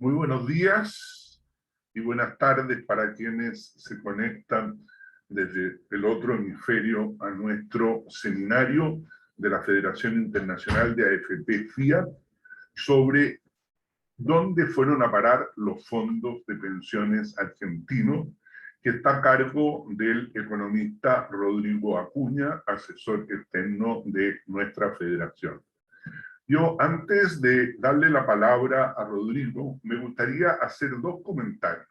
Muy buenos días y buenas tardes para quienes se conectan desde el otro hemisferio a nuestro seminario de la Federación Internacional de AFP-FIAT sobre dónde fueron a parar los fondos de pensiones argentinos, que está a cargo del economista Rodrigo Acuña, asesor externo de nuestra federación. Yo, antes de darle la palabra a Rodrigo, me gustaría hacer dos comentarios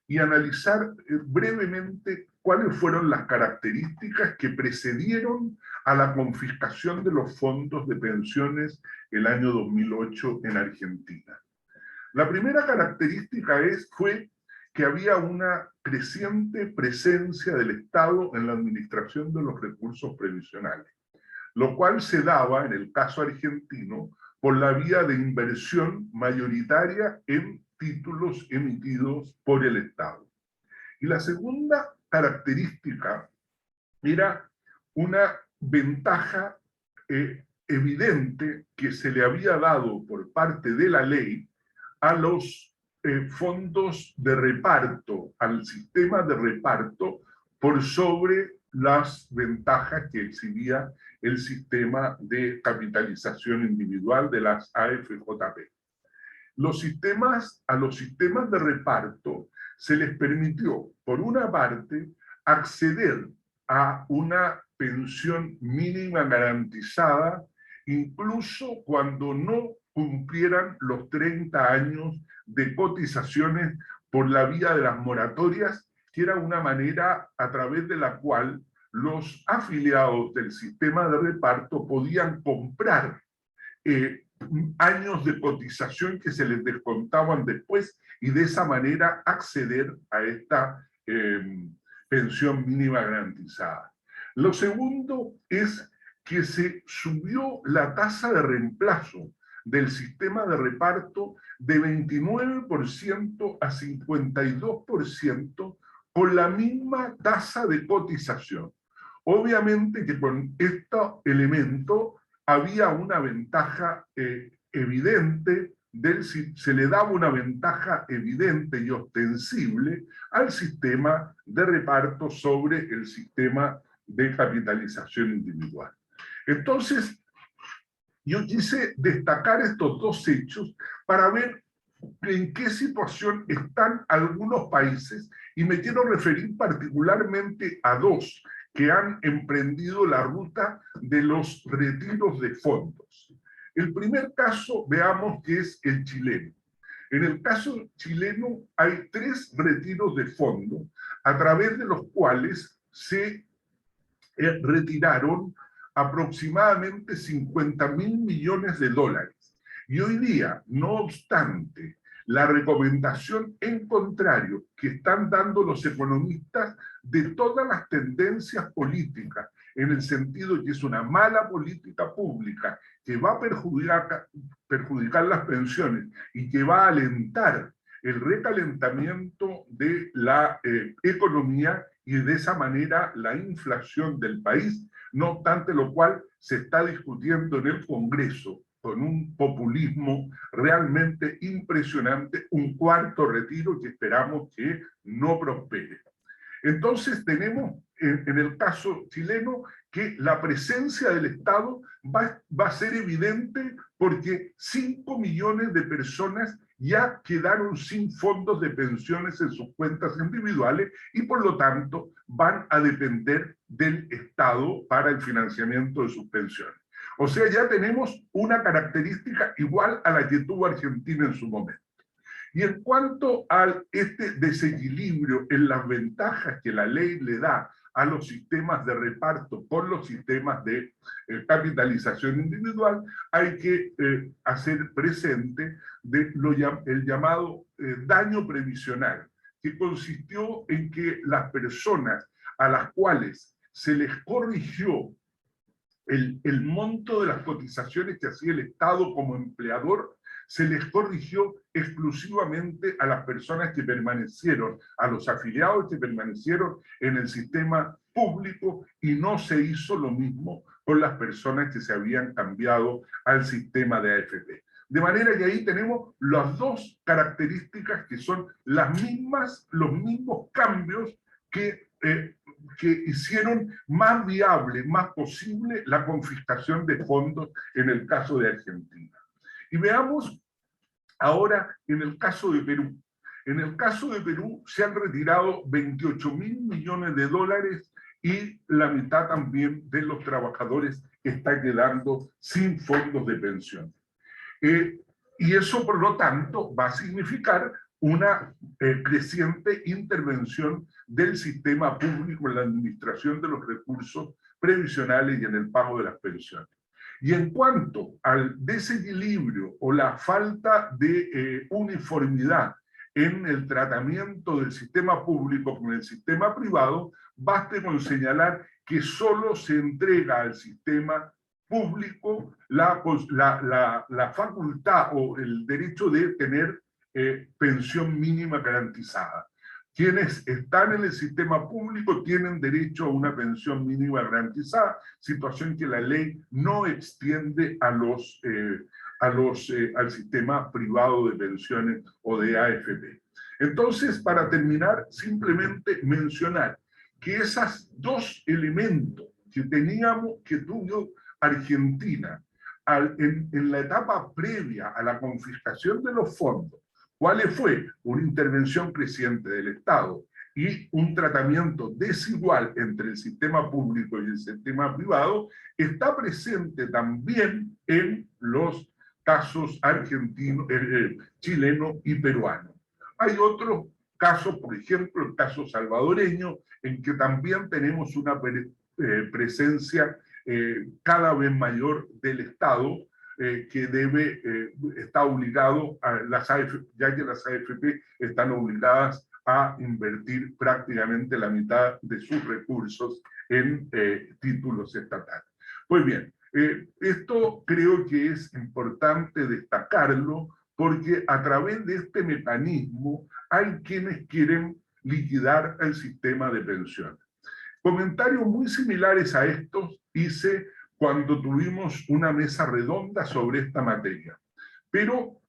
y analizar brevemente cuáles fueron las características que precedieron a la confiscación de los fondos de pensiones el año 2008 en Argentina. La primera característica fue que había una creciente presencia del Estado en la administración de los recursos previsionales, lo cual se daba, en el caso argentino, por la vía de inversión mayoritaria en títulos emitidos por el Estado. Y la segunda característica era una ventaja evidente que se le había dado por parte de la ley a los fondos de reparto, al sistema de reparto, por sobre las ventajas que exhibía el sistema de capitalización individual de las AFJP. A los sistemas de reparto se les permitió, por una parte, acceder a una pensión mínima garantizada, incluso cuando no cumplieran los 30 años de cotizaciones por la vía de las moratorias, que era una manera a través de la cual los afiliados del sistema de reparto podían comprar años de cotización que se les descontaban después y de esa manera acceder a esta pensión mínima garantizada. Lo segundo es que se subió la tasa de reemplazo del sistema de reparto de 29% a 52% con la misma tasa de cotización. Obviamente que con este elemento había una ventaja evidente, se le daba una ventaja evidente y ostensible al sistema de reparto sobre el sistema de capitalización individual. Entonces, yo quise destacar estos dos hechos para ver en qué situación están algunos países y me quiero referir particularmente a dos que han emprendido la ruta de los retiros de fondos. El primer caso, veamos, que es el chileno. En el caso chileno hay 3 retiros de fondos a través de los cuales se retiraron aproximadamente 50.000 millones de dólares. Y hoy día, no obstante, la recomendación en contrario que están dando los economistas de todas las tendencias políticas, en el sentido de que es una mala política pública que va a perjudicar las pensiones y que va a alentar el recalentamiento de la economía y de esa manera la inflación del país, no obstante lo cual se está discutiendo en el Congreso con un populismo realmente impresionante, un cuarto retiro que esperamos que no prospere. Entonces tenemos en el caso chileno que la presencia del Estado va a ser evidente porque 5 millones de personas ya quedaron sin fondos de pensiones en sus cuentas individuales y por lo tanto van a depender del Estado para el financiamiento de sus pensiones. O sea, ya tenemos una característica igual a la que tuvo Argentina en su momento. Y en cuanto a este desequilibrio en las ventajas que la ley le da a los sistemas de reparto por los sistemas de capitalización individual, hay que hacer presente el llamado daño previsional, que consistió en que las personas a las cuales se les corrigió el monto de las cotizaciones que hacía el Estado como empleador, se les corrigió exclusivamente a las personas que permanecieron, a los afiliados que permanecieron en el sistema público, y no se hizo lo mismo con las personas que se habían cambiado al sistema de AFP. De manera que ahí tenemos las dos características que son las mismas, los mismos cambios que hicieron más viable, más posible la confiscación de fondos en el caso de Argentina. Y veamos ahora en el caso de Perú. En el caso de Perú se han retirado 28.000 millones de dólares y la mitad también de los trabajadores está quedando sin fondos de pensión. Y eso, por lo tanto, va a significar una creciente intervención del sistema público en la administración de los recursos previsionales y en el pago de las pensiones. Y en cuanto al desequilibrio o la falta de uniformidad en el tratamiento del sistema público con el sistema privado, baste con señalar que solo se entrega al sistema público la facultad o el derecho de tener pensión mínima garantizada. Quienes están en el sistema público tienen derecho a una pensión mínima garantizada, situación que la ley no extiende al sistema privado de pensiones o de AFP. Entonces, para terminar, simplemente mencionar que esos dos elementos que tuvo Argentina en la etapa previa a la confiscación de los fondos, ¿cuál fue? Una intervención creciente del Estado y un tratamiento desigual entre el sistema público y el sistema privado, está presente también en los casos argentinos, chileno y peruano. Hay otros casos, por ejemplo, el caso salvadoreño, en que también tenemos una presencia cada vez mayor del Estado, que está obligado a las AFP, ya que las AFP están obligadas a invertir prácticamente la mitad de sus recursos en títulos estatales. Pues bien, esto creo que es importante destacarlo, porque a través de este mecanismo hay quienes quieren liquidar el sistema de pensiones. Comentarios muy similares a estos hice cuando tuvimos una mesa redonda sobre esta materia. Pero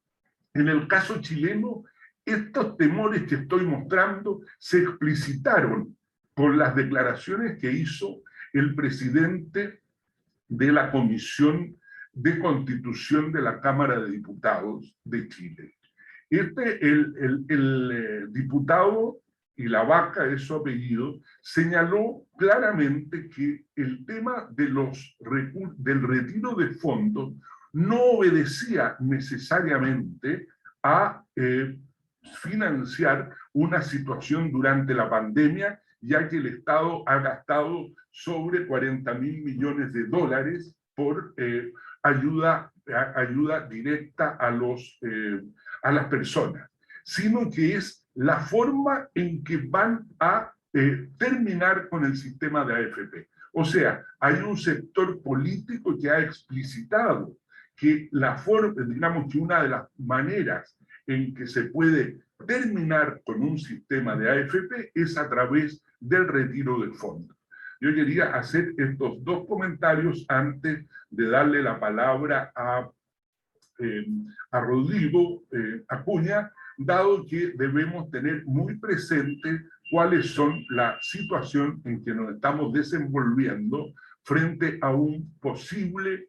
en el caso chileno, estos temores que estoy mostrando se explicitaron con las declaraciones que hizo el presidente de la Comisión de Constitución de la Cámara de Diputados de Chile. El diputado, y la vaca es su apellido, señaló claramente que el tema del retiro de fondos no obedecía necesariamente a financiar una situación durante la pandemia, ya que el Estado ha gastado sobre 40.000 millones de dólares por ayuda directa a las personas, sino que es la forma en que van a terminar con el sistema de AFP. O sea, hay un sector político que ha explicitado que digamos que una de las maneras en que se puede terminar con un sistema de AFP es a través del retiro del fondo. Yo quería hacer estos dos comentarios antes de darle la palabra a Rodrigo Acuña, dado que debemos tener muy presente cuáles son la situación en que nos estamos desenvolviendo frente a un posible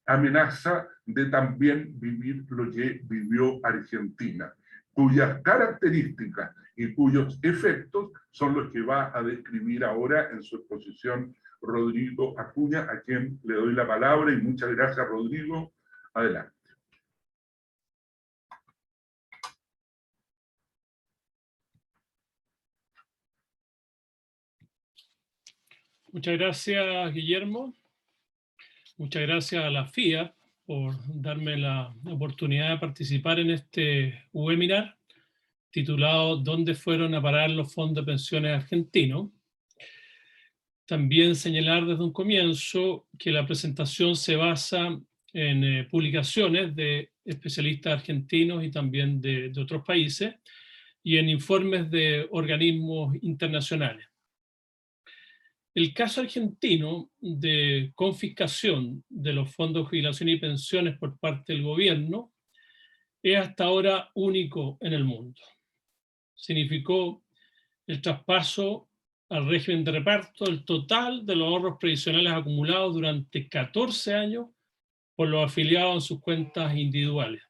amenaza de también vivir lo que vivió Argentina, cuyas características y cuyos efectos son los que va a describir ahora en su exposición Rodrigo Acuña, a quien le doy la palabra, y muchas gracias, Rodrigo. Adelante. Muchas gracias, Guillermo. Muchas gracias a la FIA por darme la oportunidad de participar en este webinar titulado ¿Dónde fueron a parar los fondos de pensiones argentinos? También señalar desde un comienzo que la presentación se basa en publicaciones de especialistas argentinos y también de otros países y en informes de organismos internacionales. El caso argentino de confiscación de los fondos de jubilación y pensiones por parte del gobierno es hasta ahora único en el mundo. Significó el traspaso al régimen de reparto del total de los ahorros previsionales acumulados durante 14 años por los afiliados en sus cuentas individuales.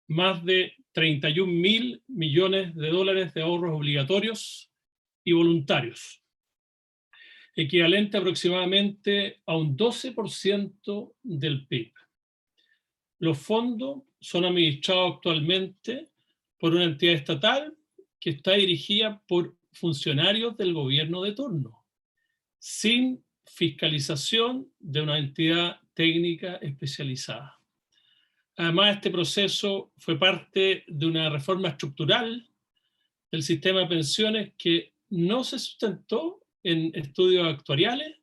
Más de 31.000 millones de dólares de ahorros obligatorios y voluntarios, equivalente aproximadamente a un 12% del PIB. Los fondos son administrados actualmente por una entidad estatal que está dirigida por funcionarios del gobierno de turno, sin fiscalización de una entidad técnica especializada. Además, este proceso fue parte de una reforma estructural del sistema de pensiones que no se sustentó en estudios actuariales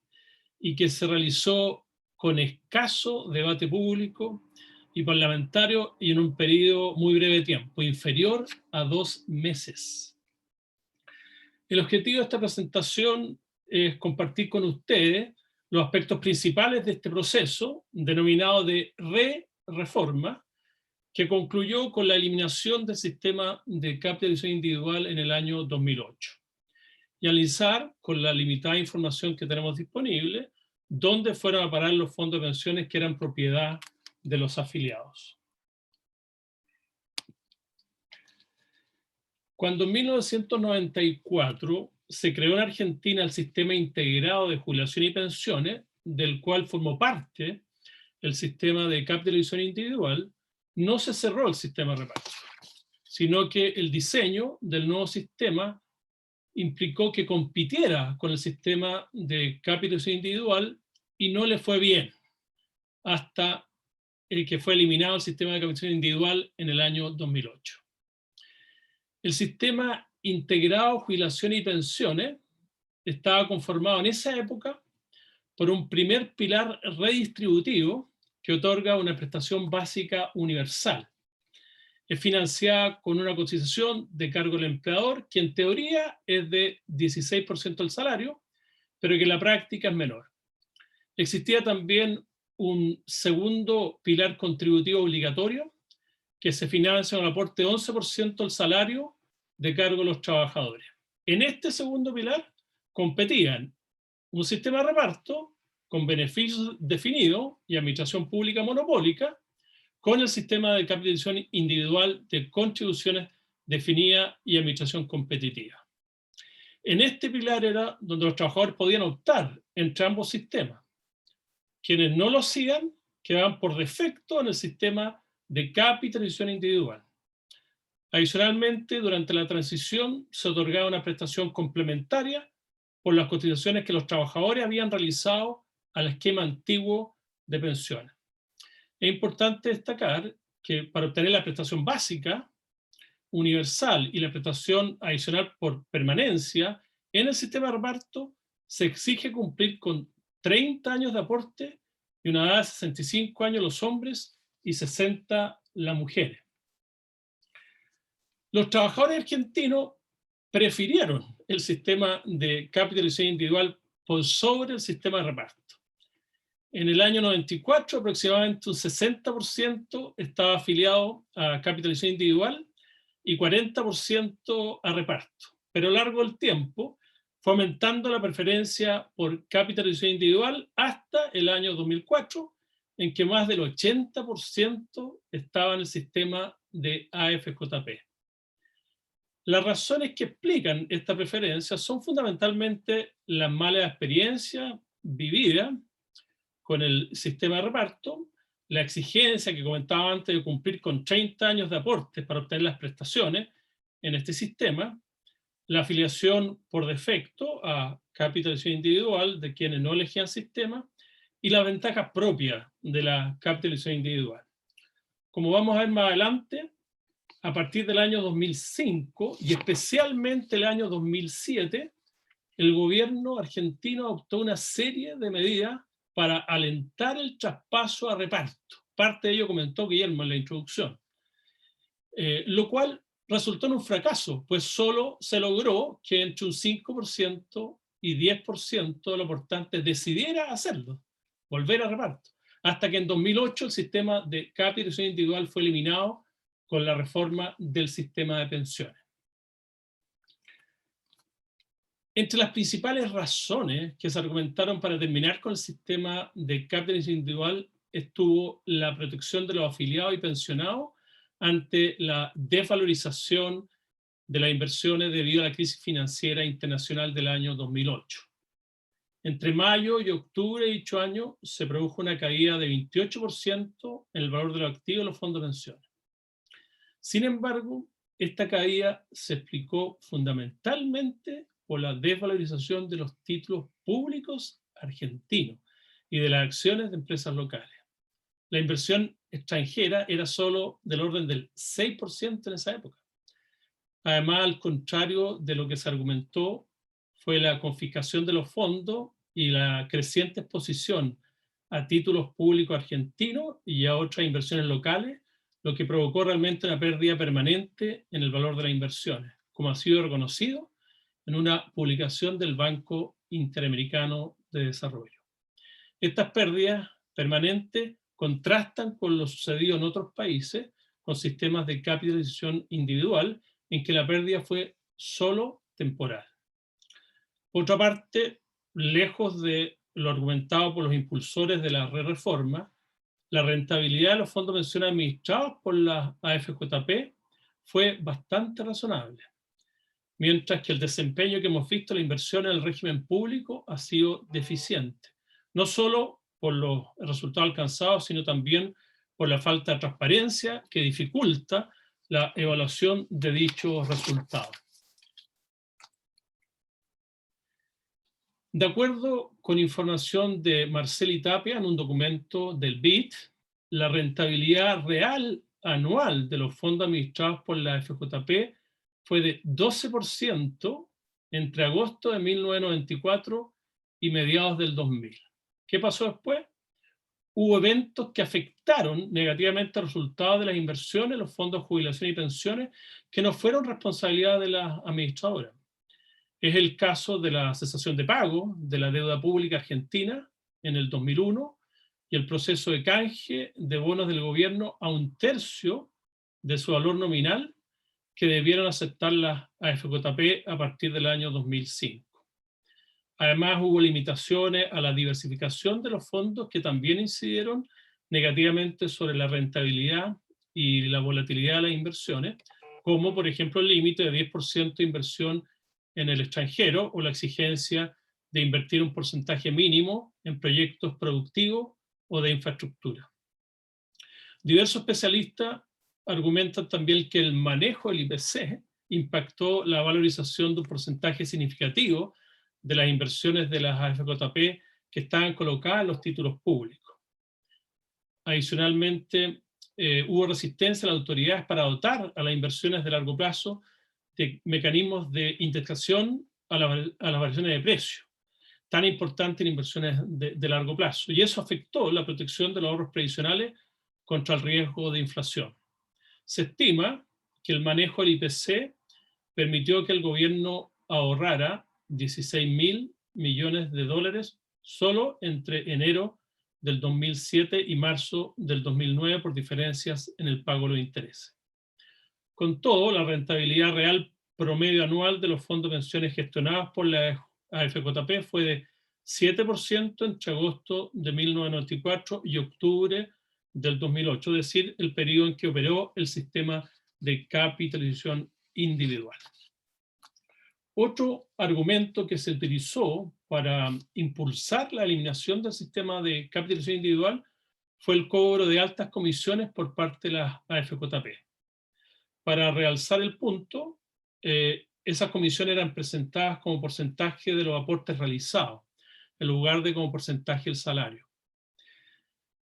y que se realizó con escaso debate público y parlamentario y en un periodo muy breve de tiempo, inferior a 2 meses. El objetivo de esta presentación es compartir con ustedes los aspectos principales de este proceso, denominado de reforma, que concluyó con la eliminación del sistema de capitalización individual en el año 2008. Y analizar, con la limitada información que tenemos disponible, dónde fueron a parar los fondos de pensiones que eran propiedad de los afiliados. Cuando en 1994 se creó en Argentina el Sistema Integrado de Jubilación y Pensiones, del cual formó parte el sistema de capitalización individual, no se cerró el sistema de reparto, sino que el diseño del nuevo sistema implicó que compitiera con el sistema de capitalización individual y no le fue bien, hasta que fue eliminado el sistema de capitalización individual en el año 2008. El sistema integrado jubilación y pensiones estaba conformado en esa época por un primer pilar redistributivo que otorga una prestación básica universal. Es financiada con una cotización de cargo del empleador, que en teoría es de 16% del salario, pero que en la práctica es menor. Existía también un segundo pilar contributivo obligatorio, que se financia con un aporte de 11% del salario de cargo de los trabajadores. En este segundo pilar competían un sistema de reparto con beneficios definidos y administración pública monopólica, con el sistema de capitalización individual de contribuciones definida y administración competitiva. En este pilar era donde los trabajadores podían optar entre ambos sistemas. Quienes no lo hacían quedaban por defecto en el sistema de capitalización individual. Adicionalmente, durante la transición se otorgaba una prestación complementaria por las cotizaciones que los trabajadores habían realizado al esquema antiguo de pensiones. Es importante destacar que para obtener la prestación básica universal y la prestación adicional por permanencia en el sistema de reparto se exige cumplir con 30 años de aporte y una edad de 65 años los hombres y 60 las mujeres. Los trabajadores argentinos prefirieron el sistema de capitalización individual por sobre el sistema de reparto. En el año 94, aproximadamente un 60% estaba afiliado a capitalización individual y 40% a reparto. Pero a lo largo del tiempo fue aumentando la preferencia por capitalización individual hasta el año 2004, en que más del 80% estaba en el sistema de AFJP. Las razones que explican esta preferencia son fundamentalmente las malas experiencias vividas con el sistema de reparto, la exigencia que comentaba antes de cumplir con 30 años de aportes para obtener las prestaciones en este sistema, la afiliación por defecto a capitalización individual de quienes no elegían sistema y las ventajas propias de la capitalización individual. Como vamos a ver más adelante, a partir del año 2005 y especialmente el año 2007, el gobierno argentino adoptó una serie de medidas para alentar el traspaso a reparto. Parte de ello comentó Guillermo en la introducción, lo cual resultó en un fracaso, pues solo se logró que entre un 5% y 10% de los aportantes decidiera hacerlo, volver a reparto, hasta que en 2008 el sistema de capitalización individual fue eliminado con la reforma del sistema de pensiones. Entre las principales razones que se argumentaron para terminar con el sistema de capitalización individual estuvo la protección de los afiliados y pensionados ante la desvalorización de las inversiones debido a la crisis financiera internacional del año 2008. Entre mayo y octubre de dicho año se produjo una caída de 28% en el valor de los activos de los fondos de pensiones. Sin embargo, esta caída se explicó fundamentalmente por la desvalorización de los títulos públicos argentinos y de las acciones de empresas locales. La inversión extranjera era solo del orden del 6% en esa época. Además, al contrario de lo que se argumentó, fue la confiscación de los fondos y la creciente exposición a títulos públicos argentinos y a otras inversiones locales, lo que provocó realmente una pérdida permanente en el valor de las inversiones, como ha sido reconocido en una publicación del Banco Interamericano de Desarrollo. Estas pérdidas permanentes contrastan con lo sucedido en otros países con sistemas de capitalización individual en que la pérdida fue solo temporal. Por otra parte, lejos de lo argumentado por los impulsores de la reforma, la rentabilidad de los fondos de pensiones administrados por la AFJP fue bastante razonable, mientras que el desempeño que hemos visto en la inversión en el régimen público ha sido deficiente, no solo por los resultados alcanzados, sino también por la falta de transparencia que dificulta la evaluación de dichos resultados. De acuerdo con información de Marceli Tapia en un documento del BID, la rentabilidad real anual de los fondos administrados por la FJP fue de 12% entre agosto de 1994 y mediados del 2000. ¿Qué pasó después? Hubo eventos que afectaron negativamente el resultado de las inversiones, los fondos de jubilación y pensiones, que no fueron responsabilidad de las administradoras. Es el caso de la cesación de pago de la deuda pública argentina en el 2001 y el proceso de canje de bonos del gobierno a 1/3 de su valor nominal que debieron aceptar las AFJP a partir del año 2005. Además, hubo limitaciones a la diversificación de los fondos que también incidieron negativamente sobre la rentabilidad y la volatilidad de las inversiones, como por ejemplo el límite de 10% de inversión en el extranjero o la exigencia de invertir un porcentaje mínimo en proyectos productivos o de infraestructura. Diversos especialistas argumentan también que el manejo del IPC impactó la valorización de un porcentaje significativo de las inversiones de las AFJP que estaban colocadas en los títulos públicos. Adicionalmente, hubo resistencia de las autoridades para dotar a las inversiones de largo plazo de mecanismos de indexación a las variaciones de precio, tan importantes en inversiones de largo plazo, y eso afectó la protección de los ahorros previsionales contra el riesgo de inflación. Se estima que el manejo del IPC permitió que el gobierno ahorrara 16.000 millones de dólares solo entre enero del 2007 y marzo del 2009 por diferencias en el pago de los intereses. Con todo, la rentabilidad real promedio anual de los fondos de pensiones gestionados por la AFJP fue de 7% entre agosto de 1994 y octubre del 2008, es decir, el periodo en que operó el sistema de capitalización individual. Otro argumento que se utilizó para impulsar la eliminación del sistema de capitalización individual fue el cobro de altas comisiones por parte de las AFJP. Para realzar el punto, esas comisiones eran presentadas como porcentaje de los aportes realizados, en lugar de como porcentaje del salario.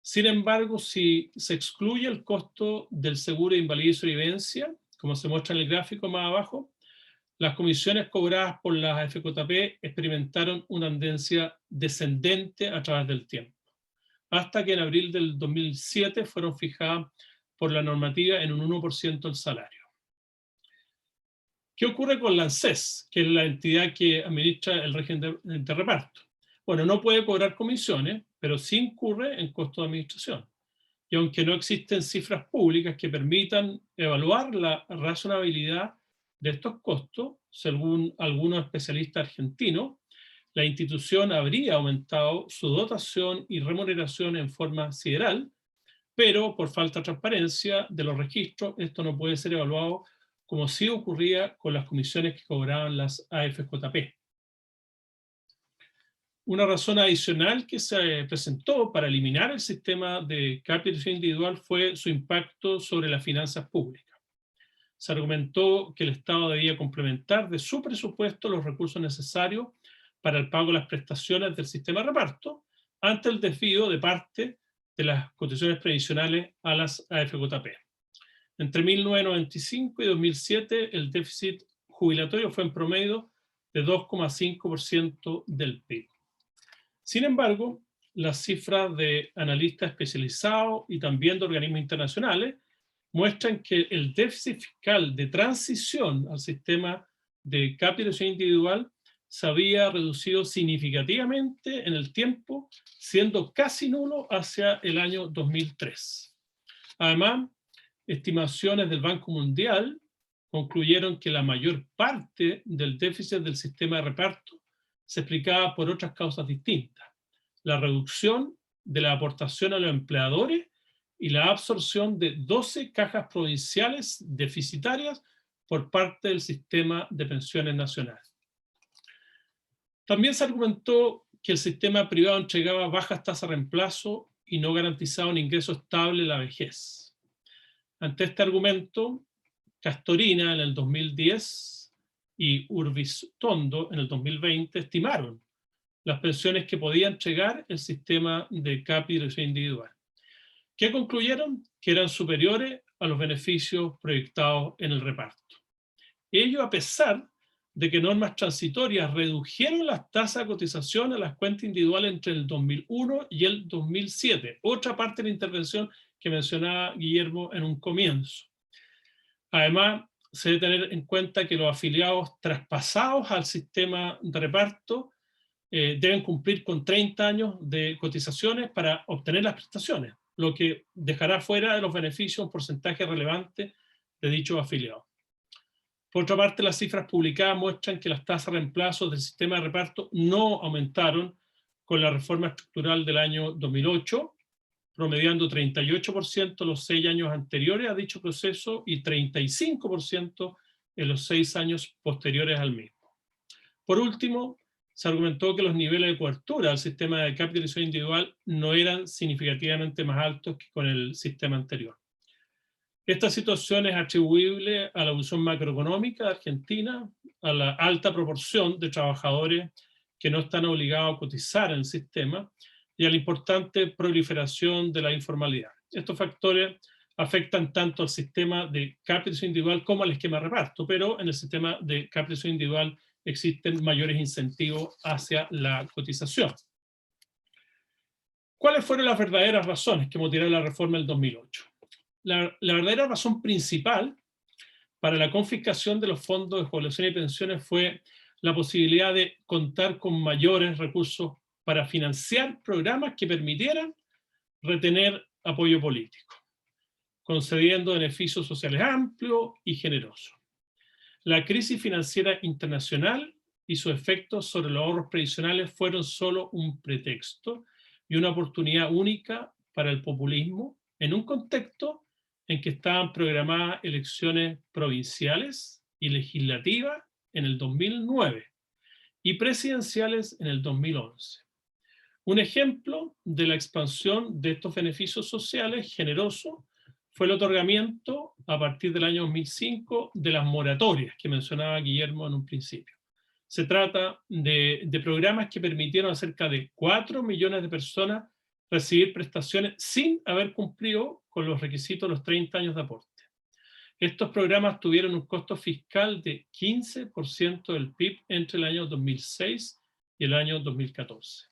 Sin embargo, si se excluye el costo del seguro de invalidez y sobrevivencia, como se muestra en el gráfico más abajo, las comisiones cobradas por las AFJP experimentaron una tendencia descendente a través del tiempo, hasta que en abril del 2007 fueron fijadas por la normativa en un 1% del salario. ¿Qué ocurre con la ANSES, que es la entidad que administra el régimen de reparto? Bueno, no puede cobrar comisiones, pero sí incurre en costos de administración. Y aunque no existen cifras públicas que permitan evaluar la razonabilidad de estos costos, según algunos especialistas argentinos, la institución habría aumentado su dotación y remuneración en forma sideral, pero por falta de transparencia de los registros, esto no puede ser evaluado como sí ocurría con las comisiones que cobraban las AFJP. Una razón adicional que se presentó para eliminar el sistema de capitalización individual fue su impacto sobre las finanzas públicas. Se argumentó que el Estado debía complementar de su presupuesto los recursos necesarios para el pago de las prestaciones del sistema de reparto ante el desvío de parte de las cotizaciones previsionales a las AFJP. Entre 1995 y 2007, el déficit jubilatorio fue en promedio de 2,5% del PIB. Sin embargo, las cifras de analistas especializados y también de organismos internacionales muestran que el déficit fiscal de transición al sistema de capitalización individual se había reducido significativamente en el tiempo, siendo casi nulo hacia el año 2003. Además, estimaciones del Banco Mundial concluyeron que la mayor parte del déficit del sistema de reparto se explicaba por otras causas distintas: la reducción de la aportación a los empleadores y la absorción de 12 cajas provinciales deficitarias por parte del sistema de pensiones nacional. También se argumentó que el sistema privado entregaba bajas tasas de reemplazo y no garantizaba un ingreso estable en la vejez. Ante este argumento, Castorina en el 2010 y Urbistondo en el 2020 estimaron las pensiones que podía entregar el sistema de capitalización individual, que concluyeron que eran superiores a los beneficios proyectados en el reparto. Ello a pesar de que normas transitorias redujeron las tasas de cotización a las cuentas individuales entre el 2001 y el 2007, otra parte de la intervención que mencionaba Guillermo en un comienzo. Además, se debe tener en cuenta que los afiliados traspasados al sistema de reparto deben cumplir con 30 años de cotizaciones para obtener las prestaciones, lo que dejará fuera de los beneficios un porcentaje relevante de dichos afiliados. Por otra parte, las cifras publicadas muestran que las tasas de reemplazo del sistema de reparto no aumentaron con la reforma estructural del año 2008, promediando 38% los 6 años anteriores a dicho proceso y 35% en los 6 años posteriores al mismo. Por último, se argumentó que los niveles de cobertura del sistema de capitalización individual no eran significativamente más altos que con el sistema anterior. Esta situación es atribuible a la evolución macroeconómica de Argentina, a la alta proporción de trabajadores que no están obligados a cotizar en el sistema y a la importante proliferación de la informalidad. Estos factores afectan tanto al sistema de capitalización individual como al esquema de reparto, pero en el sistema de capitalización individual existen mayores incentivos hacia la cotización. ¿Cuáles fueron las verdaderas razones que motivaron la reforma del 2008? La verdadera razón principal para la confiscación de los fondos de jubilación y pensiones fue la posibilidad de contar con mayores recursos para financiar programas que permitieran retener apoyo político, concediendo beneficios sociales amplios y generosos. La crisis financiera internacional y sus efectos sobre los ahorros previsionales fueron solo un pretexto y una oportunidad única para el populismo en un contexto en que estaban programadas elecciones provinciales y legislativas en el 2009 y presidenciales en el 2011. Un ejemplo de la expansión de estos beneficios sociales generosos fue el otorgamiento a partir del año 2005 de las moratorias que mencionaba Guillermo en un principio. Se trata de programas que permitieron a cerca de 4 millones de personas recibir prestaciones sin haber cumplido con los requisitos de los 30 años de aporte. Estos programas tuvieron un costo fiscal de 15% del PIB entre el año 2006 y el año 2014.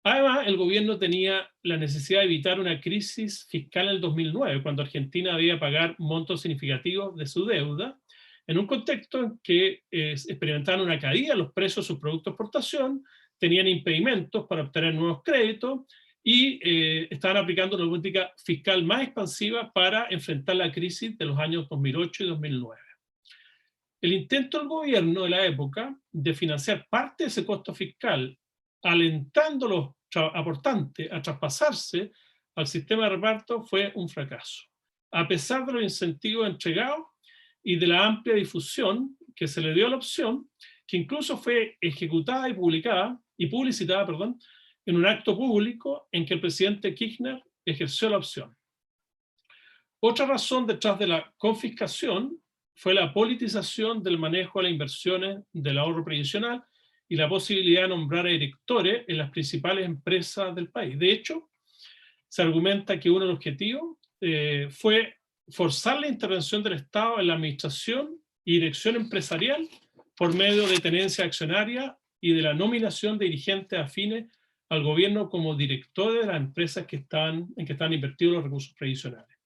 Además, el gobierno tenía la necesidad de evitar una crisis fiscal en el 2009, cuando Argentina debía pagar montos significativos de su deuda, en un contexto en que experimentaban una caída en los precios de sus productos de exportación, tenían impedimentos para obtener nuevos créditos y estaban aplicando una política fiscal más expansiva para enfrentar la crisis de los años 2008 y 2009. El intento del gobierno de la época de financiar parte de ese costo fiscal, alentando a los aportantes a traspasarse al sistema de reparto, fue un fracaso. A pesar de los incentivos entregados y de la amplia difusión que se le dio a la opción, que incluso fue ejecutada y publicitada en un acto público en que el presidente Kirchner ejerció la opción. Otra razón detrás de la confiscación fue la politización del manejo de las inversiones del ahorro previsional y la posibilidad de nombrar a directores en las principales empresas del país. De hecho, se argumenta que uno de los objetivos fue forzar la intervención del Estado en la administración y dirección empresarial por medio de tenencia accionaria y de la nominación de dirigentes afines al gobierno como directores de las empresas en que están invertidos los recursos previsionales.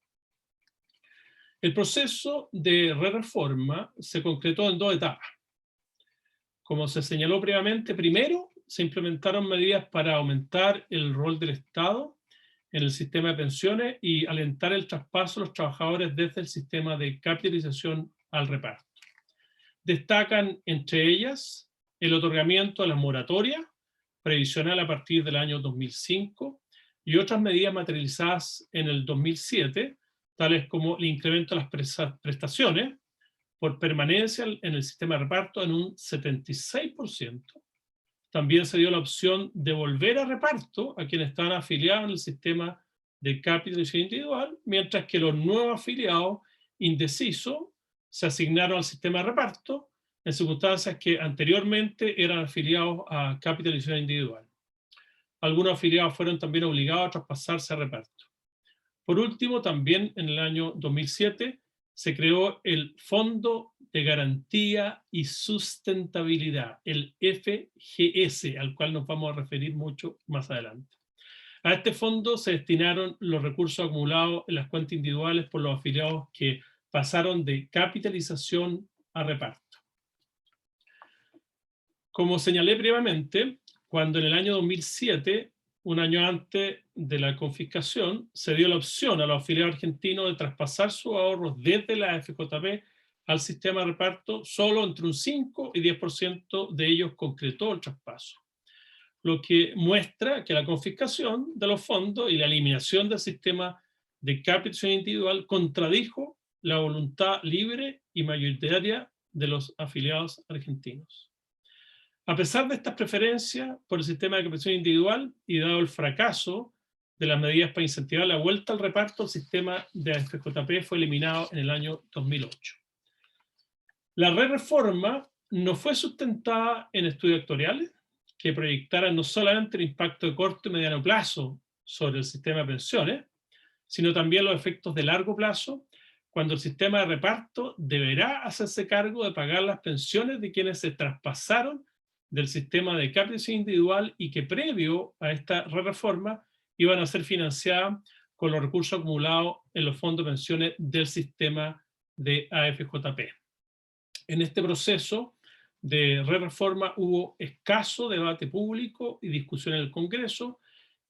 El proceso de reforma se concretó en dos etapas. Como se señaló previamente, primero se implementaron medidas para aumentar el rol del Estado en el sistema de pensiones y alentar el traspaso de los trabajadores desde el sistema de capitalización al reparto. Destacan entre ellas el otorgamiento de las moratorias previsional a partir del año 2005 y otras medidas materializadas en el 2007, tales como el incremento de las prestaciones por permanencia en el sistema de reparto en un 76%. También se dio la opción de volver a reparto a quienes estaban afiliados en el sistema de capitalización individual, mientras que los nuevos afiliados indecisos se asignaron al sistema de reparto en circunstancias que anteriormente eran afiliados a capitalización individual. Algunos afiliados fueron también obligados a traspasarse a reparto. Por último, también en el año 2007 se creó el Fondo de Garantía y Sustentabilidad, el FGS, al cual nos vamos a referir mucho más adelante. A este fondo se destinaron los recursos acumulados en las cuentas individuales por los afiliados que pasaron de capitalización a reparto. Como señalé previamente, cuando en el año 2007, un año antes de la confiscación, se dio la opción a los afiliados argentinos de traspasar sus ahorros desde la FJP al sistema de reparto, solo entre un 5 y 10% de ellos concretó el traspaso. Lo que muestra que la confiscación de los fondos y la eliminación del sistema de capitalización individual contradijo la voluntad libre y mayoritaria de los afiliados argentinos. A pesar de estas preferencias por el sistema de capitalización individual y dado el fracaso de las medidas para incentivar la vuelta al reparto, el sistema de AFJP fue eliminado en el año 2008. La reforma no fue sustentada en estudios actuariales que proyectaran no solamente el impacto de corto y mediano plazo sobre el sistema de pensiones, sino también los efectos de largo plazo, cuando el sistema de reparto deberá hacerse cargo de pagar las pensiones de quienes se traspasaron del sistema de capitalización individual y que previo a esta reforma iban a ser financiadas con los recursos acumulados en los fondos de pensiones del sistema de AFJP. En este proceso de reforma hubo escaso debate público y discusión en el Congreso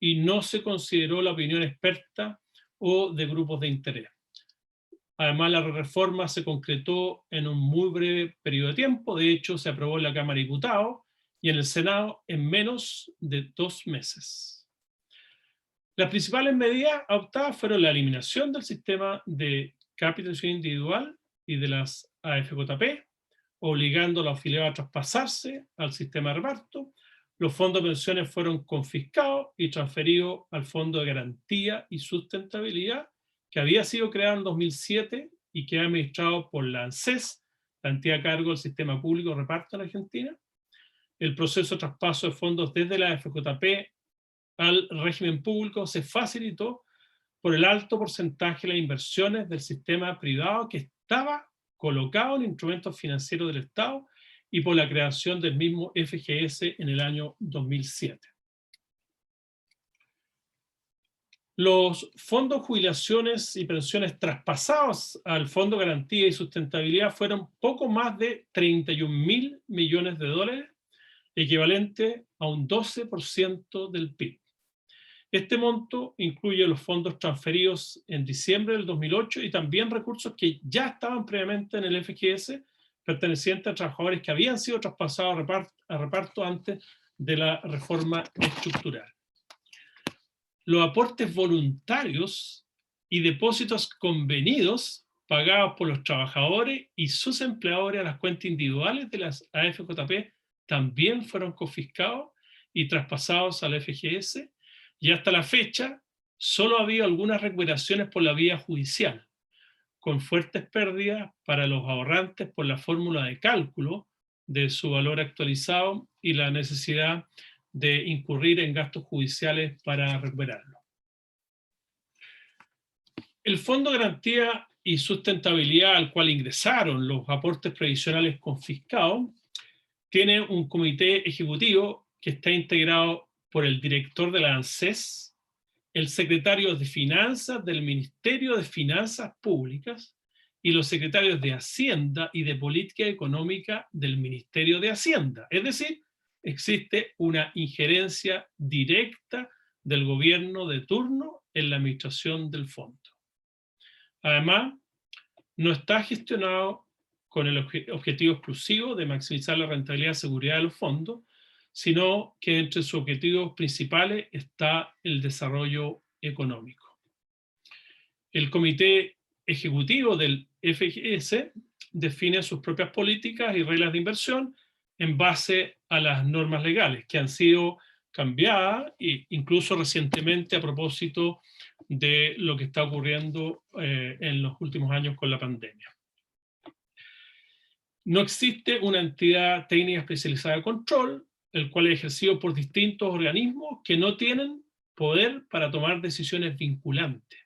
y no se consideró la opinión experta o de grupos de interés. Además, la reforma se concretó en un muy breve periodo de tiempo. De hecho, se aprobó en la Cámara de Diputados y en el Senado en menos de 2 meses. Las principales medidas adoptadas fueron la eliminación del sistema de capitalización individual y de las AFJP, obligando a los afiliados a traspasarse al sistema de reparto. Los fondos de pensiones fueron confiscados y transferidos al Fondo de Garantía y Sustentabilidad, que había sido creado en 2007 y que era administrado por la ANSES, la entidad a cargo del sistema público de reparto en Argentina. El proceso de traspaso de fondos desde la FJP al régimen público se facilitó por el alto porcentaje de las inversiones del sistema privado que estaba colocado en instrumentos financieros del Estado y por la creación del mismo FGS en el año 2007. Los fondos jubilaciones y pensiones traspasados al Fondo Garantía y Sustentabilidad fueron poco más de 31.000 millones de dólares, equivalente a un 12% del PIB. Este monto incluye los fondos transferidos en diciembre del 2008 y también recursos que ya estaban previamente en el FGS, pertenecientes a trabajadores que habían sido traspasados a reparto antes de la reforma estructural. Los aportes voluntarios y depósitos convenidos pagados por los trabajadores y sus empleadores a las cuentas individuales de las AFJP también fueron confiscados y traspasados al FGS, y hasta la fecha solo ha habido algunas recuperaciones por la vía judicial, con fuertes pérdidas para los ahorrantes por la fórmula de cálculo de su valor actualizado y la necesidad de incurrir en gastos judiciales para recuperarlo. El Fondo de Garantía y Sustentabilidad al cual ingresaron los aportes previsionales confiscados tiene un comité ejecutivo que está integrado por el director de la ANSES, el secretario de Finanzas del Ministerio de Finanzas Públicas y los secretarios de Hacienda y de Política Económica del Ministerio de Hacienda. Es decir, existe una injerencia directa del gobierno de turno en la administración del fondo. Además, no está gestionado con el objetivo exclusivo de maximizar la rentabilidad y seguridad de los fondos, sino que entre sus objetivos principales está el desarrollo económico. El comité ejecutivo del FGS define sus propias políticas y reglas de inversión en base a las normas legales que han sido cambiadas, e incluso recientemente a propósito de lo que está ocurriendo en los últimos años con la pandemia. No existe una entidad técnica especializada de control, el cual es ejercido por distintos organismos que no tienen poder para tomar decisiones vinculantes.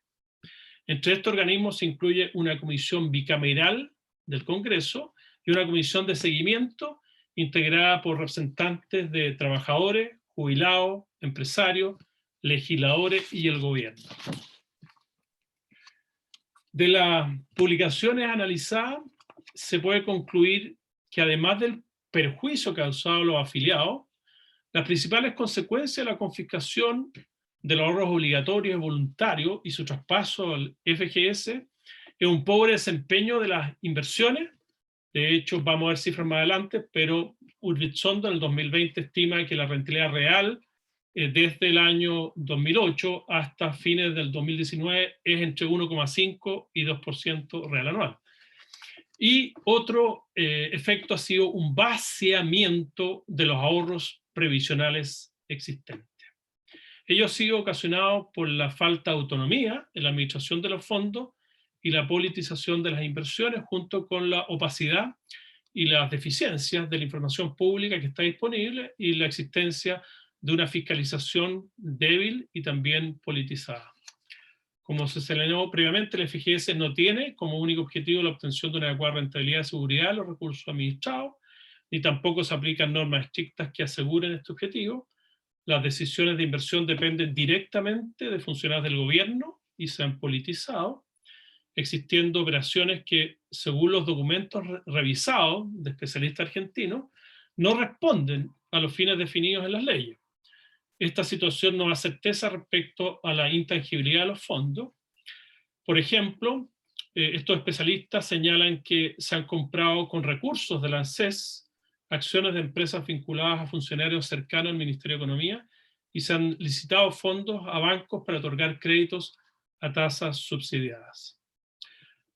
Entre estos organismos se incluye una comisión bicameral del Congreso y una comisión de seguimiento integrada por representantes de trabajadores, jubilados, empresarios, legisladores y el gobierno. De las publicaciones analizadas, se puede concluir que además del perjuicio causado a los afiliados, las principales consecuencias de la confiscación de los ahorros obligatorios y voluntarios y su traspaso al FGS es un pobre desempeño de las inversiones. De hecho, vamos a ver cifras más adelante, pero Urbizondo en el 2020 estima que la rentabilidad real desde el año 2008 hasta fines del 2019 es entre 1,5 y 2% real anual. Y otro efecto ha sido un vaciamiento de los ahorros previsionales existentes. Ello ha sido ocasionado por la falta de autonomía en la administración de los fondos y la politización de las inversiones, junto con la opacidad y las deficiencias de la información pública que está disponible y la existencia de una fiscalización débil y también politizada. Como se señaló previamente, el FGS no tiene como único objetivo la obtención de una adecuada rentabilidad y seguridad de los recursos administrados, ni tampoco se aplican normas estrictas que aseguren este objetivo. Las decisiones de inversión dependen directamente de funcionarios del gobierno y se han politizado, existiendo operaciones que, según los documentos revisados de especialistas argentinos, no responden a los fines definidos en las leyes. Esta situación no da certeza respecto a la intangibilidad de los fondos. Por ejemplo, estos especialistas señalan que se han comprado con recursos de la ANSES acciones de empresas vinculadas a funcionarios cercanos al Ministerio de Economía y se han licitado fondos a bancos para otorgar créditos a tasas subsidiadas.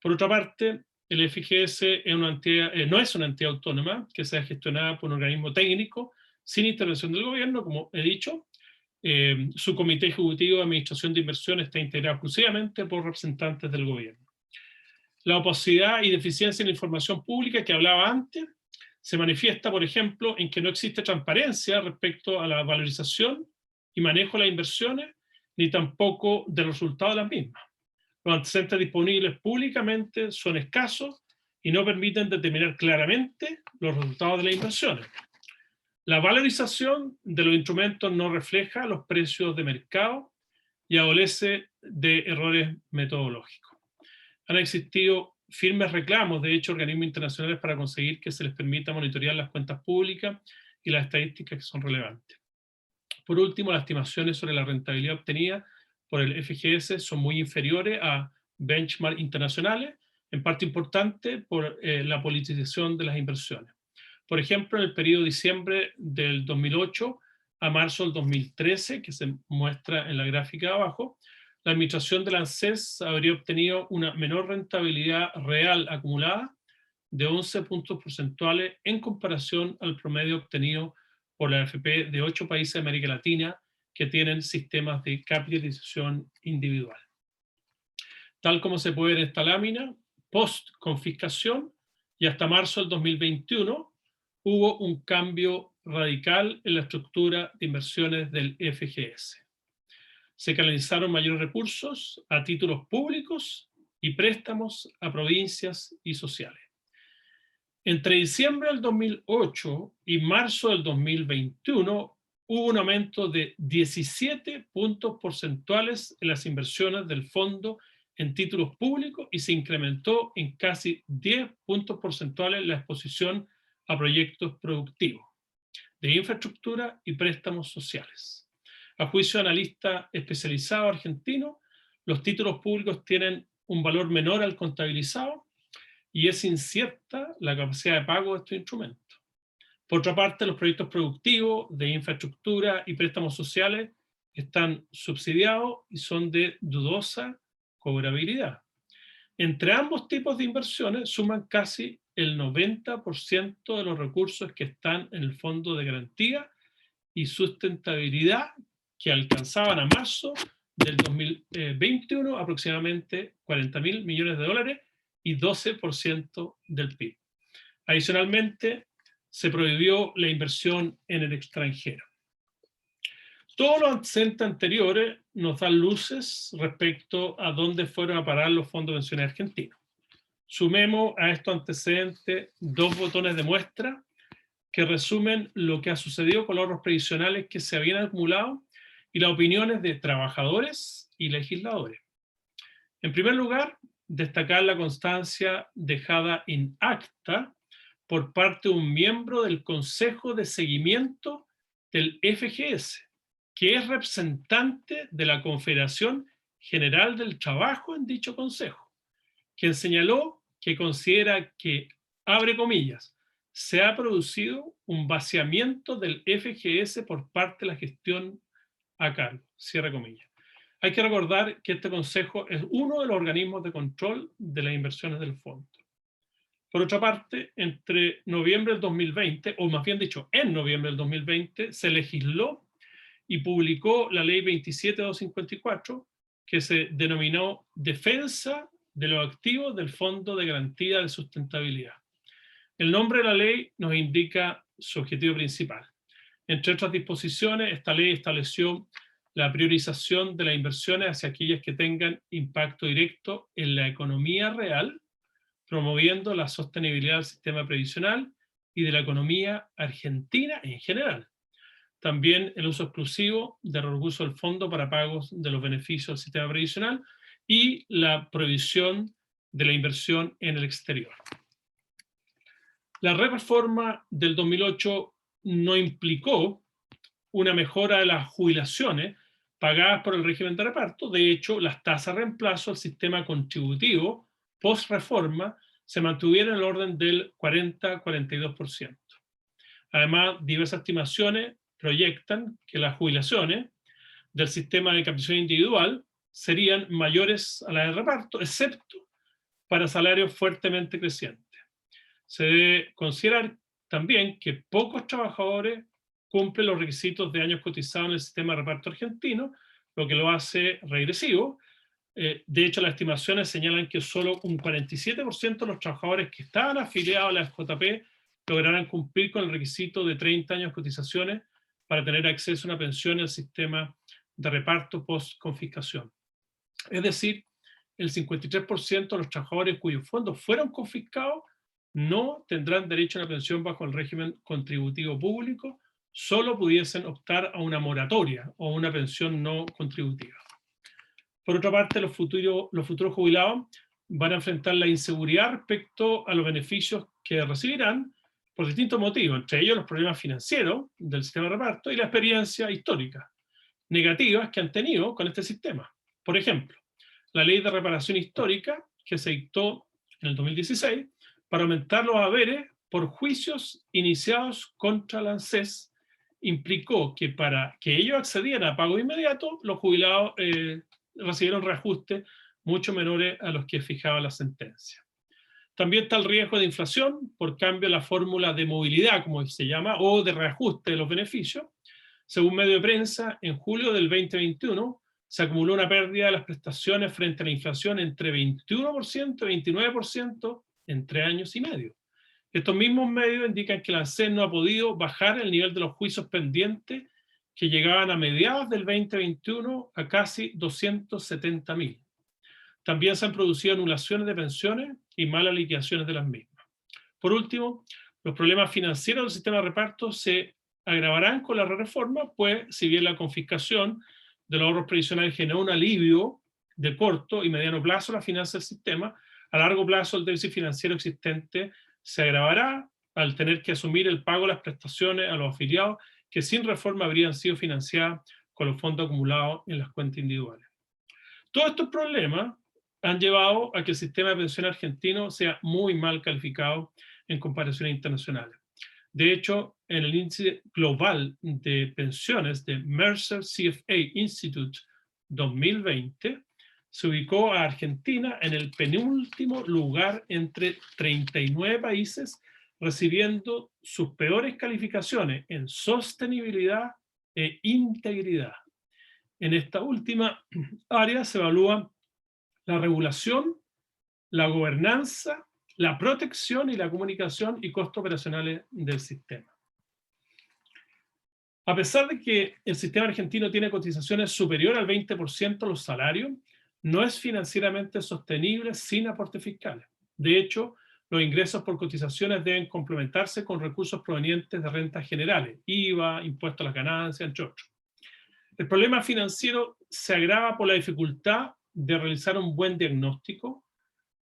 Por otra parte, el FGS es una entidad, no es una entidad autónoma que sea gestionada por un organismo técnico sin intervención del gobierno, como he dicho. Su comité ejecutivo de administración de inversión está integrado exclusivamente por representantes del gobierno. La opacidad y deficiencia en la información pública que hablaba antes se manifiesta, por ejemplo, en que no existe transparencia respecto a la valorización y manejo de las inversiones, ni tampoco de los resultados de las mismas. Los antecedentes disponibles públicamente son escasos y no permiten determinar claramente los resultados de las inversiones. La valorización de los instrumentos no refleja los precios de mercado y adolece de errores metodológicos. Han existido firmes reclamos, de hecho, organismos internacionales para conseguir que se les permita monitorear las cuentas públicas y las estadísticas que son relevantes. Por último, las estimaciones sobre la rentabilidad obtenida por el FGS son muy inferiores a benchmarks internacionales, en parte importante por la politización de las inversiones. Por ejemplo, en el periodo de diciembre del 2008 a marzo del 2013, que se muestra en la gráfica de abajo, la administración de la ANSES habría obtenido una menor rentabilidad real acumulada de 11 puntos porcentuales en comparación al promedio obtenido por la AFP de 8 países de América Latina que tienen sistemas de capitalización individual. Tal como se puede ver en esta lámina, post confiscación y hasta marzo del 2021 hubo un cambio radical en la estructura de inversiones del FGS. Se canalizaron mayores recursos a títulos públicos y préstamos a provincias y sociales. Entre diciembre del 2008 y marzo del 2021 hubo un aumento de 17 puntos porcentuales en las inversiones del fondo en títulos públicos y se incrementó en casi 10 puntos porcentuales la exposición a proyectos productivos de infraestructura y préstamos sociales. A juicio de analistas especializados argentinos, los títulos públicos tienen un valor menor al contabilizado y es incierta la capacidad de pago de estos instrumentos. Por otra parte, los proyectos productivos de infraestructura y préstamos sociales están subsidiados y son de dudosa cobrabilidad. Entre ambos tipos de inversiones suman casi el 90% de los recursos que están en el fondo de garantía y sustentabilidad que alcanzaban a marzo del 2021 aproximadamente 40.000 millones de dólares y 12% del PIB. Adicionalmente, se prohibió la inversión en el extranjero. Todos los antecedentes anteriores nos dan luces respecto a dónde fueron a parar los fondos de pensiones argentinos. Sumemos a estos antecedentes dos botones de muestra que resumen lo que ha sucedido con los ahorros previsionales que se habían acumulado y las opiniones de trabajadores y legisladores. En primer lugar, destacar la constancia dejada in acta por parte de un miembro del Consejo de Seguimiento del FGS, que es representante de la Confederación General del Trabajo en dicho consejo, quien señaló que considera que, abre comillas, se ha producido un vaciamiento del FGS por parte de la gestión a cargo, cierre comillas. Hay que recordar que este consejo es uno de los organismos de control de las inversiones del fondo. Por otra parte, entre noviembre del 2020, o más bien dicho, en noviembre del 2020, se legisló y publicó la ley 27.254, que se denominó Defensa de los Activos del Fondo de Garantía de Sustentabilidad. El nombre de la ley nos indica su objetivo principal. Entre otras disposiciones, esta ley estableció la priorización de las inversiones hacia aquellas que tengan impacto directo en la economía real, promoviendo la sostenibilidad del sistema previsional y de la economía argentina en general. También el uso exclusivo del recurso del fondo para pagos de los beneficios del sistema previsional y la prohibición de la inversión en el exterior. La reforma del 2008 no implicó una mejora de las jubilaciones pagadas por el régimen de reparto. De hecho, las tasas de reemplazo al sistema contributivo post-reforma se mantuvieron en el orden del 40-42%. Además, diversas estimaciones proyectan que las jubilaciones del sistema de captación individual serían mayores a las de reparto, excepto para salarios fuertemente crecientes. Se debe considerar también que pocos trabajadores cumplen los requisitos de años cotizados en el sistema de reparto argentino, lo que lo hace regresivo. De hecho, las estimaciones señalan que solo un 47% de los trabajadores que estaban afiliados a la FJP lograrán cumplir con el requisito de 30 años de cotizaciones para tener acceso a una pensión en el sistema de reparto post-confiscación. Es decir, el 53% de los trabajadores cuyos fondos fueron confiscados no tendrán derecho a una pensión bajo el régimen contributivo público, solo pudiesen optar a una moratoria o una pensión no contributiva. Por otra parte, los futuros jubilados van a enfrentar la inseguridad respecto a los beneficios que recibirán por distintos motivos, entre ellos los problemas financieros del sistema de reparto y la experiencia histórica negativas que han tenido con este sistema. Por ejemplo, la ley de reparación histórica que se dictó en el 2016 para aumentar los haberes por juicios iniciados contra la ANSES implicó que para que ellos accedieran a pago inmediato, los jubilados recibieron reajustes mucho menores a los que fijaba la sentencia. También está el riesgo de inflación por cambio a la fórmula de movilidad, como se llama, o de reajuste de los beneficios. Según medio de prensa, en julio del 2021 se acumuló una pérdida de las prestaciones frente a la inflación entre 21% y 29% en 3 años y medio. Estos mismos medios indican que la ANSES no ha podido bajar el nivel de los juicios pendientes que llegaban a mediados del 2021 a casi 270.000. También se han producido anulaciones de pensiones y malas liquidaciones de las mismas. Por último, los problemas financieros del sistema de reparto se agravarán con la reforma, pues si bien la confiscación de los ahorros previsionales generó un alivio de corto y mediano plazo a la finanza del sistema, a largo plazo el déficit financiero existente se agravará al tener que asumir el pago de las prestaciones a los afiliados que sin reforma habrían sido financiadas con los fondos acumulados en las cuentas individuales. Todos estos problemas han llevado a que el sistema de pensión argentino sea muy mal calificado en comparaciones internacionales. De hecho, en el índice global de pensiones de Mercer CFA Institute 2020, se ubicó a Argentina en el penúltimo lugar entre 39 países, recibiendo sus peores calificaciones en sostenibilidad e integridad. En esta última área se evalúa la regulación, la gobernanza, la protección y la comunicación y costos operacionales del sistema. A pesar de que el sistema argentino tiene cotizaciones superiores al 20% de los salarios, no es financieramente sostenible sin aportes fiscales. De hecho, los ingresos por cotizaciones deben complementarse con recursos provenientes de rentas generales, IVA, impuestos a las ganancias, entre otros. El problema financiero se agrava por la dificultad de realizar un buen diagnóstico,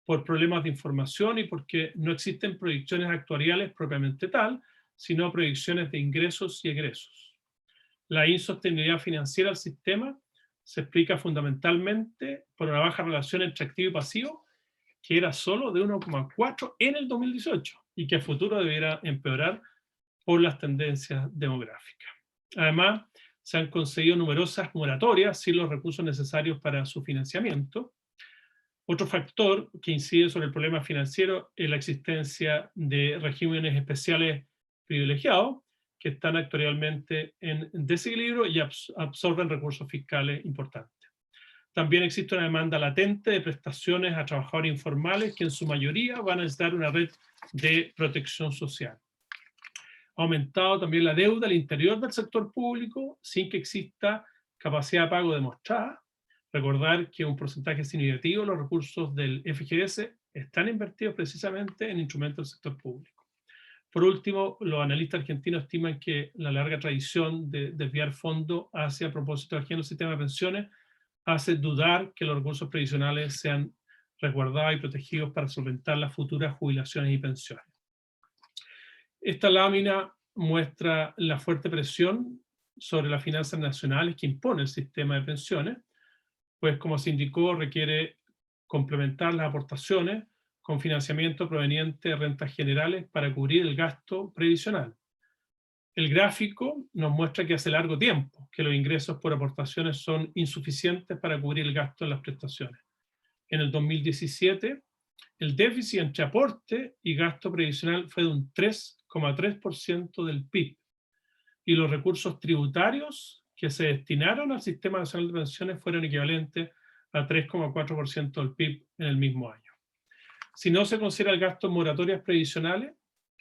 por problemas de información y porque no existen proyecciones actuariales propiamente tal, sino proyecciones de ingresos y egresos. La insostenibilidad financiera del sistema se explica fundamentalmente por una baja relación entre activo y pasivo, que era solo de 1,4 en el 2018 y que a futuro debiera empeorar por las tendencias demográficas. Además, se han conseguido numerosas moratorias sin los recursos necesarios para su financiamiento. Otro factor que incide sobre el problema financiero es la existencia de regímenes especiales privilegiados que están actualmente en desequilibrio y absorben recursos fiscales importantes. También existe una demanda latente de prestaciones a trabajadores informales que en su mayoría van a necesitar una red de protección social. Ha aumentado también la deuda al interior del sector público sin que exista capacidad de pago demostrada. Recordar que un porcentaje significativo de los recursos del FGS están invertidos precisamente en instrumentos del sector público. Por último, los analistas argentinos estiman que la larga tradición de desviar fondos hacia propósitos ajenos al sistema de pensiones hace dudar que los recursos previsionales sean resguardados y protegidos para solventar las futuras jubilaciones y pensiones. Esta lámina muestra la fuerte presión sobre las finanzas nacionales que impone el sistema de pensiones, pues como se indicó requiere complementar las aportaciones con financiamiento proveniente de rentas generales para cubrir el gasto previsional. El gráfico nos muestra que hace largo tiempo que los ingresos por aportaciones son insuficientes para cubrir el gasto en las prestaciones. En el 2017, el déficit entre aporte y gasto previsional fue de un 3,3% del PIB, y los recursos tributarios que se destinaron al Sistema Nacional de Pensiones fueron equivalentes a 3,4% del PIB en el mismo año. Si no se considera el gasto en moratorias previsionales,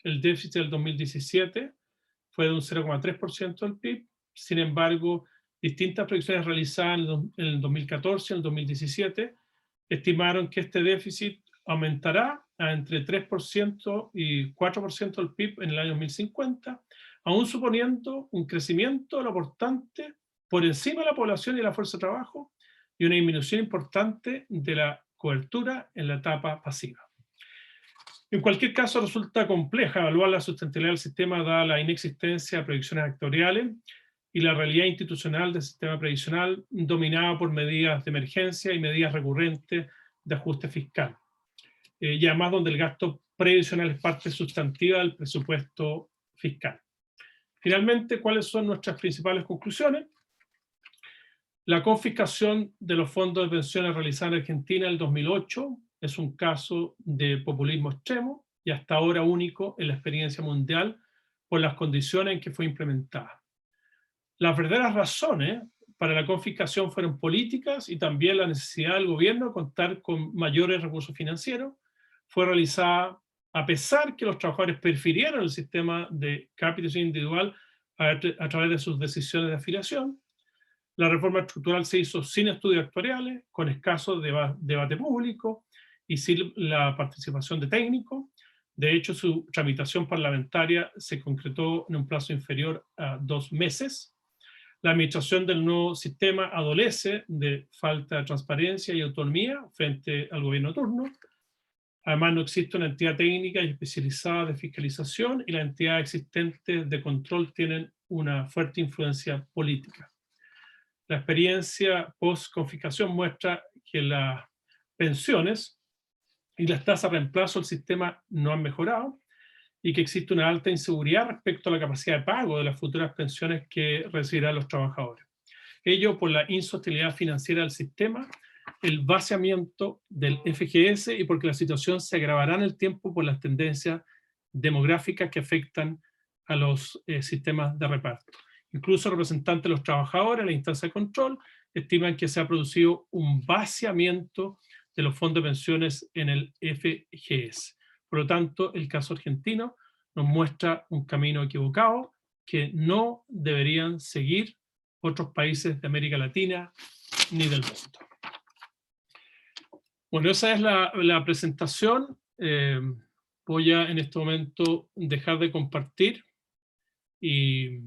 el déficit del 2017 fue de un 0,3% del PIB. Sin embargo, distintas proyecciones realizadas en el 2014 y en el 2017 estimaron que este déficit aumentará a entre 3% y 4% del PIB en el año 2050, aún suponiendo un crecimiento de lo aportante por encima de la población y la fuerza de trabajo, y una disminución importante de la cobertura en la etapa pasiva. En cualquier caso, resulta compleja evaluar la sustentabilidad del sistema dada la inexistencia de proyecciones actuariales y la realidad institucional del sistema previsional dominada por medidas de emergencia y medidas recurrentes de ajuste fiscal. Y además donde el gasto previsional es parte sustantiva del presupuesto fiscal. Finalmente, ¿cuáles son nuestras principales conclusiones? La confiscación de los fondos de pensiones realizada en Argentina en el 2008 es un caso de populismo extremo y hasta ahora único en la experiencia mundial por las condiciones en que fue implementada. Las verdaderas razones para la confiscación fueron políticas y también la necesidad del gobierno de contar con mayores recursos financieros. Fue realizada a pesar que los trabajadores prefirieron el sistema de capitalización individual a través de sus decisiones de afiliación. La reforma estructural se hizo sin estudios actuariales, con escaso debate público y sin la participación de técnicos. De hecho, su tramitación parlamentaria se concretó en un plazo inferior a 2 meses. La administración del nuevo sistema adolece de falta de transparencia y autonomía frente al gobierno de turno. Además, no existe una entidad técnica y especializada de fiscalización y las entidades existentes de control tienen una fuerte influencia política. La experiencia post-confiscación muestra que las pensiones y las tasas de reemplazo del sistema no han mejorado y que existe una alta inseguridad respecto a la capacidad de pago de las futuras pensiones que recibirán los trabajadores. Ello por la insostenibilidad financiera del sistema, el vaciamiento del FGS y porque la situación se agravará en el tiempo por las tendencias demográficas que afectan a los sistemas de reparto. Incluso representantes de los trabajadores, la instancia de control, estiman que se ha producido un vaciamiento de los fondos de pensiones en el FGS. Por lo tanto, el caso argentino nos muestra un camino equivocado que no deberían seguir otros países de América Latina ni del mundo. Bueno, esa es la presentación. Voy a en este momento dejar de compartir y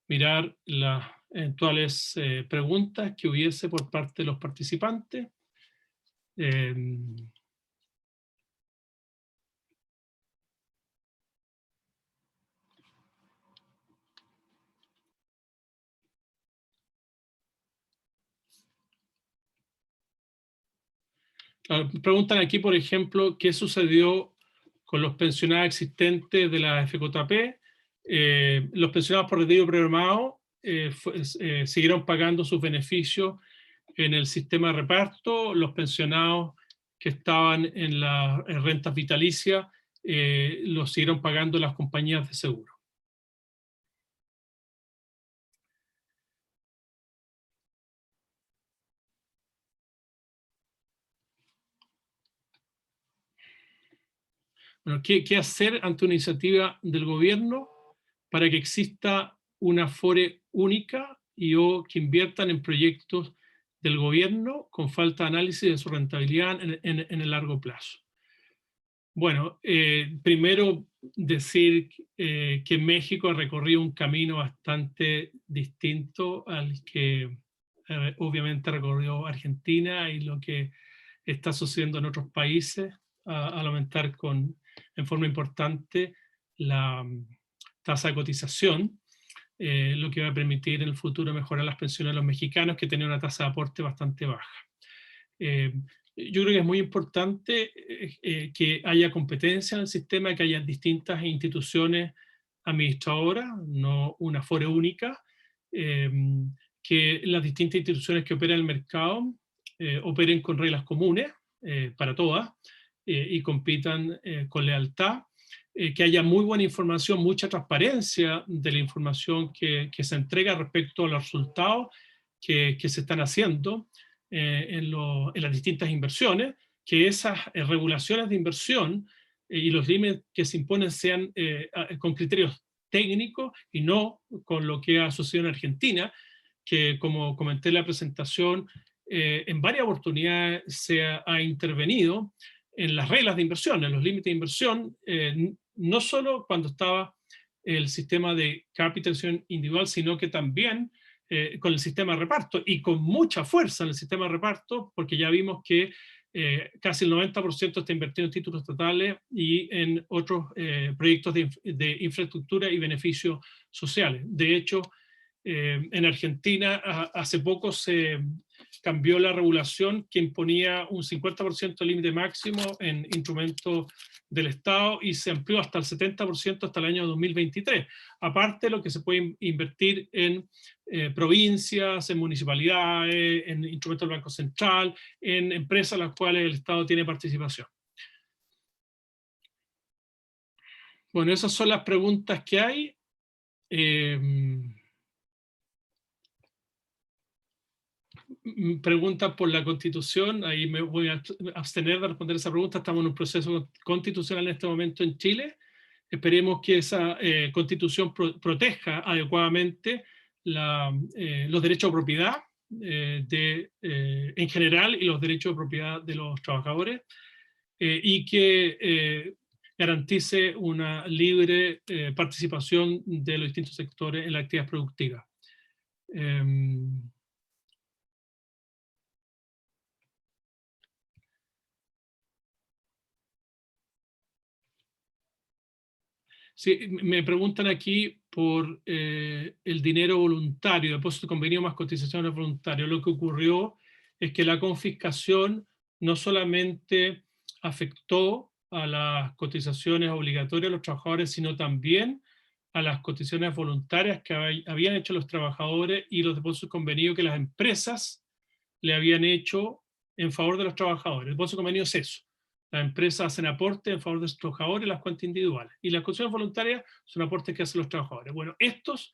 mirar las eventuales preguntas que hubiese por parte de los participantes. Preguntan aquí, por ejemplo, ¿qué sucedió con los pensionados existentes de la FJP? Los pensionados por retiro programado siguieron pagando sus beneficios en el sistema de reparto. Los pensionados que estaban en las rentas vitalicias los siguieron pagando las compañías de seguro. Bueno, ¿qué hacer ante una iniciativa del gobierno para que exista una Afore única y o que inviertan en proyectos del gobierno con falta de análisis de su rentabilidad en el largo plazo? Bueno, primero decir que México ha recorrido un camino bastante distinto al que obviamente recorrió Argentina y lo que está sucediendo en otros países al aumentar en forma importante la tasa de cotización, lo que va a permitir en el futuro mejorar las pensiones de los mexicanos que tienen una tasa de aporte bastante baja. Yo creo que es muy importante que haya competencia en el sistema, que haya distintas instituciones administradoras, no una Afore única, que las distintas instituciones que operan el mercado operen con reglas comunes para todas y compitan con lealtad, que haya muy buena información, mucha transparencia de la información que se entrega respecto a los resultados que se están haciendo en las distintas inversiones, que esas regulaciones de inversión y los límites que se imponen sean con criterios técnicos y no con lo que ha sucedido en Argentina, que como comenté en la presentación, en varias oportunidades se ha intervenido en las reglas de inversión, en los límites de inversión, no solo cuando estaba el sistema de capitalización individual, sino que también con el sistema de reparto y con mucha fuerza en el sistema de reparto, porque ya vimos que casi el 90% está invertido en títulos estatales y en otros proyectos de infraestructura y beneficios sociales. De hecho, en Argentina hace poco se cambió la regulación que imponía un 50% límite máximo en instrumentos del Estado y se amplió hasta el 70% hasta el año 2023. Aparte de lo que se puede invertir en provincias, en municipalidades, en instrumentos del Banco Central, en empresas en las cuales el Estado tiene participación. Bueno, esas son las preguntas que hay. Preguntas por la Constitución, ahí me voy a abstener de responder esa pregunta. Estamos en un proceso constitucional en este momento en Chile. Esperemos que esa Constitución proteja adecuadamente los derechos de propiedad en general y los derechos de propiedad de los trabajadores y que garantice una libre participación de los distintos sectores en la actividad productiva. Sí, me preguntan aquí por el dinero voluntario, depósito convenio más cotizaciones voluntarias. Lo que ocurrió es que la confiscación no solamente afectó a las cotizaciones obligatorias de los trabajadores, sino también a las cotizaciones voluntarias que habían hecho los trabajadores y los depósitos convenidos que las empresas le habían hecho en favor de los trabajadores. El depósito convenio es eso. Las empresas hacen aportes en favor de sus trabajadores, las cuentas individuales. Y las cotizaciones voluntarias son aportes que hacen los trabajadores. Bueno, estos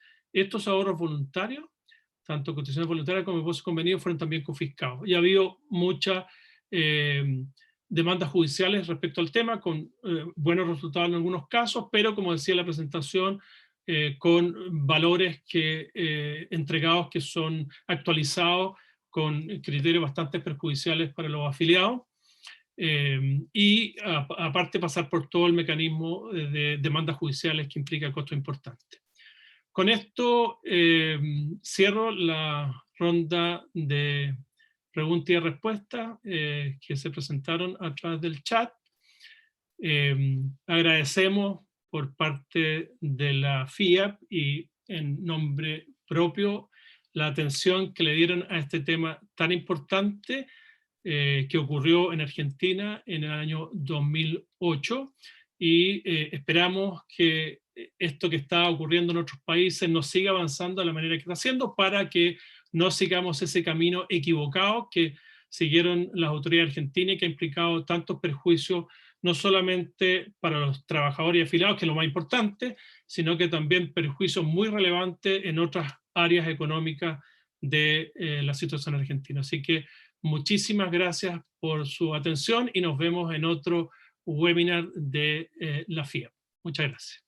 ahorros voluntarios, tanto cotizaciones voluntarias como depósitos convenidos, fueron también confiscados. Y ha habido muchas demandas judiciales respecto al tema, con buenos resultados en algunos casos, pero como decía en la presentación, con valores entregados que son actualizados con criterios bastante perjudiciales para los afiliados. Y aparte pasar por todo el mecanismo de demandas judiciales que implica costos importantes. Con esto cierro la ronda de preguntas y respuestas que se presentaron a través del chat. Agradecemos por parte de la FIAP y en nombre propio la atención que le dieron a este tema tan importante que ocurrió en Argentina en el año 2008 y esperamos que esto que está ocurriendo en otros países nos siga avanzando de la manera que está haciendo para que no sigamos ese camino equivocado que siguieron las autoridades argentinas y que ha implicado tantos perjuicios no solamente para los trabajadores y afiliados, que es lo más importante, sino que también perjuicios muy relevantes en otras áreas económicas de la situación argentina. Así que muchísimas gracias por su atención y nos vemos en otro webinar de la FIAP. Muchas gracias.